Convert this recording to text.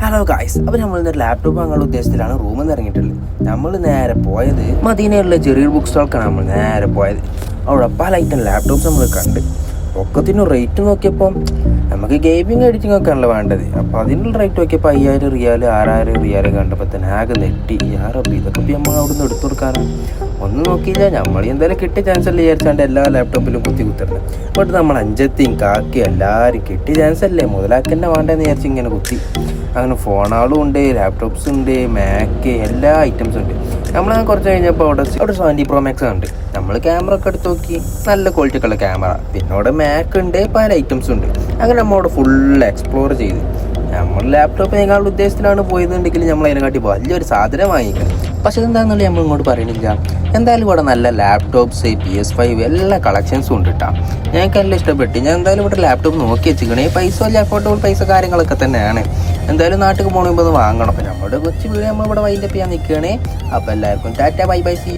Hello guys, അപ്പോൾ നമ്മൾ ഇന്നൊരു ലാപ്ടോപ്പ് വാങ്ങാനുള്ള ഉദ്ദേശത്തിലാണ് റൂമിൽ നിന്ന് ഇറങ്ങിയിട്ടുള്ളത്. നമ്മൾ നേരെ പോയത് മദീനയിലുള്ള ചെറിയൊരു ബുക്ക് സ്റ്റോൾക്കാണ് നമ്മൾ നേരെ പോയത്. അവിടെ പല ഐറ്റം ലാപ്ടോപ്സ് നമ്മൾ കണ്ട് ഒക്കത്തിനും റേറ്റ് നോക്കിയപ്പോൾ നമുക്ക് ഗെയിമിങ് എഡിറ്റിംഗ് ഒക്കെ ആണല്ലോ വേണ്ടത്. അപ്പോൾ അതിനുള്ള റേറ്റ് നോക്കിയപ്പോൾ 5000 റിയാൽ 6000 റിയാൽ കണ്ടപ്പോൾ തന്നെ ആകെ നെട്ടി. യാറപ്പോൾ ഇതൊക്കെ ഇപ്പോൾ നമ്മൾ അവിടെ നിന്ന് എടുത്തു കൊടുക്കാനാണ് ഒന്നും നോക്കിയില്ല. നമ്മൾ എന്തായാലും കിട്ടിയ ചാൻസ് അല്ലേ വിചാരിച്ചാണ്ട് എല്ലാ ലാപ്ടോപ്പിലും കുത്തിരുന്നത്. ബട്ട് നമ്മൾ അഞ്ചത്തെയും കാക്കി എല്ലാവരും കിട്ടിയ ചാൻസ് അല്ലേ മുതലാക്കന്നെ വേണ്ടെന്ന് വിചാരിച്ച് ഇങ്ങനെ കുത്തി. അങ്ങനെ ഫോണുകളും ഉണ്ട്, ലാപ്ടോപ്സ് ഉണ്ട്, മാക്ക് എല്ലാ ഐറ്റംസും ഉണ്ട്. നമ്മൾ കുറച്ച് കഴിഞ്ഞപ്പോൾ അവിടെ 70 Pro Max ഉണ്ട്. നമ്മൾ ക്യാമറ ഒക്കെ എടുത്ത് നോക്കി, നല്ല ക്വാളിറ്റിക്കുള്ള ക്യാമറ. പിന്നെ അവിടെ മാക്ക് ഉണ്ട്, പല ഐറ്റംസും ഉണ്ട്. അങ്ങനെ നമ്മളവിടെ ഫുൾ എക്സ്പ്ലോർ ചെയ്ത് നമ്മൾ ലാപ്ടോപ്പ് ഞങ്ങളുടെ ഉദ്ദേശത്തിലാണ് പോയതെന്നുണ്ടെങ്കിൽ നമ്മൾ അതിനെക്കാട്ടി വലിയൊരു സാധനം വാങ്ങിക്കണം. പക്ഷെ എന്താണെന്നുള്ളത് നമ്മൾ ഇങ്ങോട്ട് പറയണില്ല. എന്തായാലും ഇവിടെ നല്ല ലാപ്ടോപ്സ്, PS5 എല്ലാ കളക്ഷൻസും ഉണ്ട് കേട്ടോ. ഞങ്ങൾക്ക് എല്ലാം ഇഷ്ടപ്പെട്ടു. ഞാൻ എന്തായാലും ഇവിടെ ലാപ്ടോപ്പ് നോക്കി വെച്ചിരിക്കണേ. പൈസ വലിയ അഫോർഡബിൾ പൈസ കാര്യങ്ങളൊക്കെ തന്നെയാണ്. എന്തായാലും നാട്ടിൽ പോകുമ്പോൾ അത് വാങ്ങണം. അപ്പം നമ്മുടെ കൊച്ചു വീട് നമ്മളിവിടെ വൈൻഡപ്പ് ചെയ്യാൻ നിൽക്കുകയാണേ. അപ്പോൾ എല്ലാവർക്കും ടാറ്റ ബൈ ബൈ സി.